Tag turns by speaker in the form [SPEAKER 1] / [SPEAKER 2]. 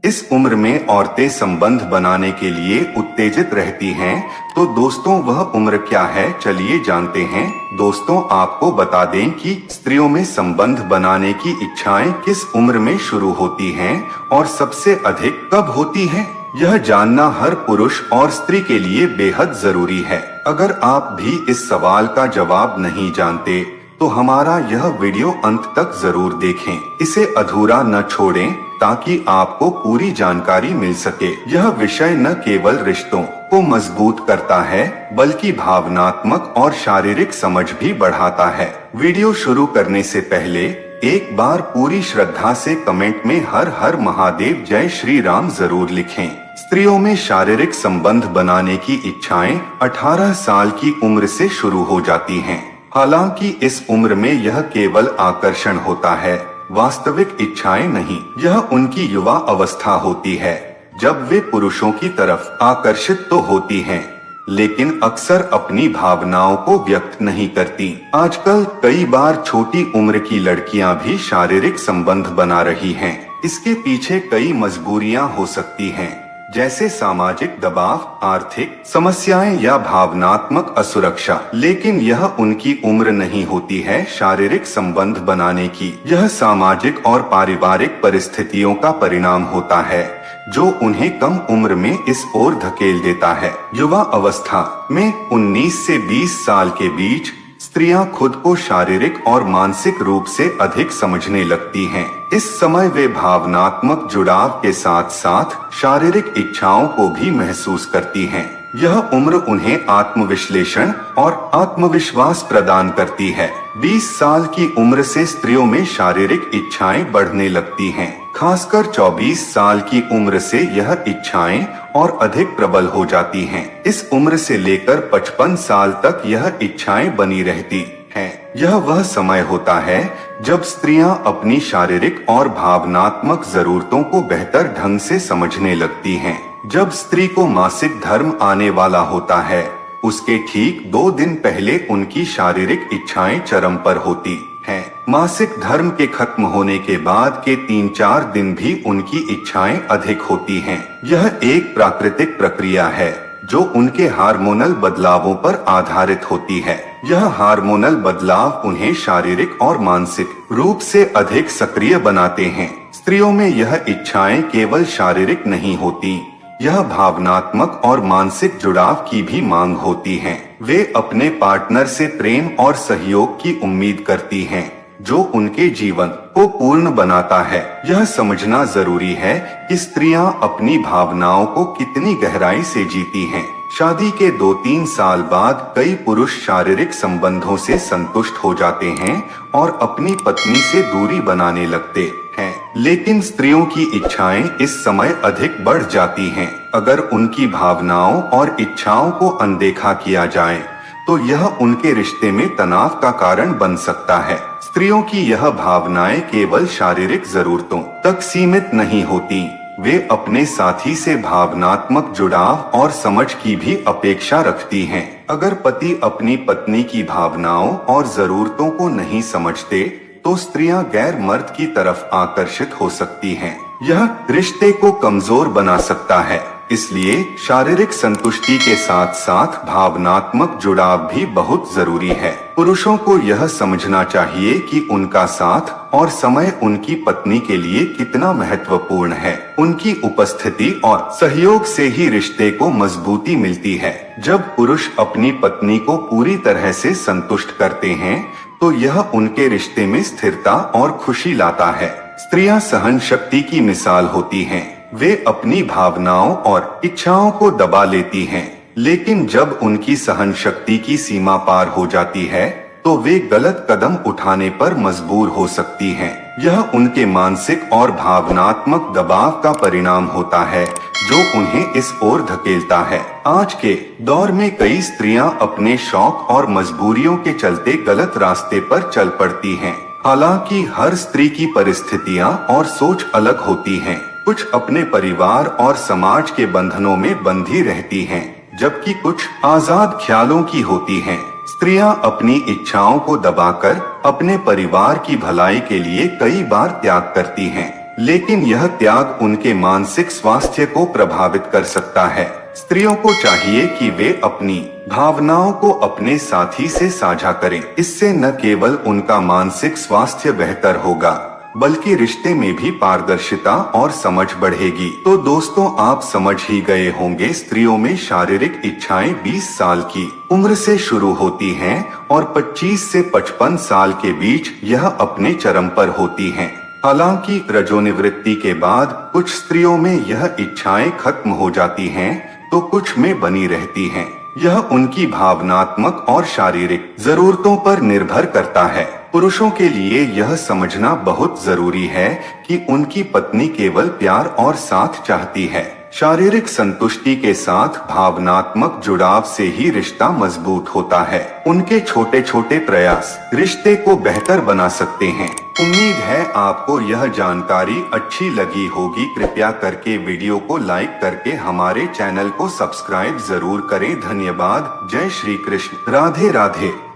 [SPEAKER 1] इस उम्र में औरतें संबंध बनाने के लिए उत्तेजित रहती हैं, तो दोस्तों वह उम्र क्या है, चलिए जानते हैं। दोस्तों आपको बता दें कि स्त्रियों में संबंध बनाने की इच्छाएं किस उम्र में शुरू होती हैं और सबसे अधिक कब होती हैं। यह जानना हर पुरुष और स्त्री के लिए बेहद जरूरी है। अगर आप भी इस सवाल का जवाब नहीं जानते तो हमारा यह वीडियो अंत तक जरूर देखें, इसे अधूरा न छोड़ें ताकि आपको पूरी जानकारी मिल सके। यह विषय न केवल रिश्तों को मजबूत करता है बल्कि भावनात्मक और शारीरिक समझ भी बढ़ाता है। वीडियो शुरू करने से पहले एक बार पूरी श्रद्धा से कमेंट में हर हर महादेव जय श्री राम जरूर लिखें। स्त्रियों में शारीरिक संबंध बनाने की इच्छाएं 18 साल की उम्र से शुरू हो जाती हैं। हालांकि इस उम्र में यह केवल आकर्षण होता है, वास्तविक इच्छाएं नहीं। यह उनकी युवा अवस्था होती है जब वे पुरुषों की तरफ आकर्षित तो होती हैं, लेकिन अक्सर अपनी भावनाओं को व्यक्त नहीं करती। आजकल कई बार छोटी उम्र की लड़कियां भी शारीरिक संबंध बना रही हैं। इसके पीछे कई मजबूरियां हो सकती हैं, जैसे सामाजिक दबाव, आर्थिक समस्याएं या भावनात्मक असुरक्षा। लेकिन यह उनकी उम्र नहीं होती है शारीरिक संबंध बनाने की। यह सामाजिक और पारिवारिक परिस्थितियों का परिणाम होता है जो उन्हें कम उम्र में इस ओर धकेल देता है। युवा अवस्था में 19 से 20 साल के बीच स्त्रियां खुद को शारीरिक और मानसिक रूप से अधिक समझने लगती हैं। इस समय वे भावनात्मक जुड़ाव के साथ साथ शारीरिक इच्छाओं को भी महसूस करती हैं। यह उम्र उन्हें आत्मविश्लेषण और आत्मविश्वास प्रदान करती है। 20 साल की उम्र से स्त्रियों में शारीरिक इच्छाएं बढ़ने लगती हैं। खासकर 24 साल की उम्र से यह इच्छाएं और अधिक प्रबल हो जाती हैं। इस उम्र से लेकर 55 साल तक यह इच्छाएं बनी रहती हैं। यह वह समय होता है जब स्त्रियां अपनी शारीरिक और भावनात्मक जरूरतों को बेहतर ढंग से समझने लगती हैं। जब स्त्री को मासिक धर्म आने वाला होता है, उसके ठीक 2 दिन पहले उनकी शारीरिक इच्छाएं चरम पर होती हैं। मासिक धर्म के खत्म होने के बाद के 3-4 दिन भी उनकी इच्छाएं अधिक होती हैं। यह एक प्राकृतिक प्रक्रिया है जो उनके हार्मोनल बदलावों पर आधारित होती है। यह हार्मोनल बदलाव उन्हें शारीरिक और मानसिक रूप से अधिक सक्रिय बनाते हैं। स्त्रियों में यह इच्छाएं केवल शारीरिक नहीं होती, यह भावनात्मक और मानसिक जुड़ाव की भी मांग होती हैं। वे अपने पार्टनर से प्रेम और सहयोग की उम्मीद करती हैं, जो उनके जीवन को पूर्ण बनाता है। यह समझना जरूरी है कि स्त्रियां अपनी भावनाओं को कितनी गहराई से जीती हैं। शादी के 2-3 साल बाद कई पुरुष शारीरिक संबंधों से संतुष्ट हो जाते हैं और अपनी पत्नी से दूरी बनाने लगते हैं, लेकिन स्त्रियों की इच्छाएं इस समय अधिक बढ़ जाती हैं। अगर उनकी भावनाओं और इच्छाओं को अनदेखा किया जाए तो यह उनके रिश्ते में तनाव का कारण बन सकता है। स्त्रियों की यह भावनाएं केवल शारीरिक जरूरतों तक सीमित नहीं होती, वे अपने साथी से भावनात्मक जुड़ाव और समझ की भी अपेक्षा रखती हैं। अगर पति अपनी पत्नी की भावनाओं और जरूरतों को नहीं समझते तो स्त्रियां गैर मर्द की तरफ आकर्षित हो सकती हैं। यह रिश्ते को कमजोर बना सकता है। इसलिए शारीरिक संतुष्टि के साथ साथ भावनात्मक जुड़ाव भी बहुत जरूरी है। पुरुषों को यह समझना चाहिए कि उनका साथ और समय उनकी पत्नी के लिए कितना महत्वपूर्ण है। उनकी उपस्थिति और सहयोग से ही रिश्ते को मजबूती मिलती है। जब पुरुष अपनी पत्नी को पूरी तरह से संतुष्ट करते हैं तो यह उनके रिश्ते में स्थिरता और खुशी लाता है। स्त्रियां सहन शक्ति की मिसाल होती हैं। वे अपनी भावनाओं और इच्छाओं को दबा लेती हैं, लेकिन जब उनकी सहन शक्ति की सीमा पार हो जाती है तो वे गलत कदम उठाने पर मजबूर हो सकती हैं। यह उनके मानसिक और भावनात्मक दबाव का परिणाम होता है जो उन्हें इस ओर धकेलता है। आज के दौर में कई स्त्रियां अपने शौक और मजबूरियों के चलते गलत रास्ते पर चल पड़ती हैं। हालांकि हर स्त्री की परिस्थितियां और सोच अलग होती हैं। कुछ अपने परिवार और समाज के बंधनों में बंधी रहती हैं, जबकि कुछ आजाद ख्यालों की होती हैं। स्त्रियां अपनी इच्छाओं को दबाकर अपने परिवार की भलाई के लिए कई बार त्याग करती हैं। लेकिन यह त्याग उनके मानसिक स्वास्थ्य को प्रभावित कर सकता है। स्त्रियों को चाहिए कि वे अपनी भावनाओं को अपने साथी से साझा करें। इससे न केवल उनका मानसिक स्वास्थ्य बेहतर होगा, बल्कि रिश्ते में भी पारदर्शिता और समझ बढ़ेगी। तो दोस्तों, आप समझ ही गए होंगे, स्त्रियों में शारीरिक इच्छाएं 20 साल की उम्र से शुरू होती हैं और 25 से 55 साल के बीच यह अपने चरम पर होती हैं। हालांकि रजोनिवृत्ति के बाद कुछ स्त्रियों में यह इच्छाएं खत्म हो जाती हैं, तो कुछ में बनी रहती हैं। यह उनकी भावनात्मक और शारीरिक जरूरतों पर निर्भर करता है। पुरुषों के लिए यह समझना बहुत जरूरी है कि उनकी पत्नी केवल प्यार और साथ चाहती है। शारीरिक संतुष्टि के साथ भावनात्मक जुड़ाव से ही रिश्ता मजबूत होता है। उनके छोटे छोटे प्रयास रिश्ते को बेहतर बना सकते हैं। उम्मीद है आपको यह जानकारी अच्छी लगी होगी। कृपया करके वीडियो को लाइक करके हमारे चैनल को सब्सक्राइब जरूर करें। धन्यवाद। जय श्री कृष्ण। राधे राधे।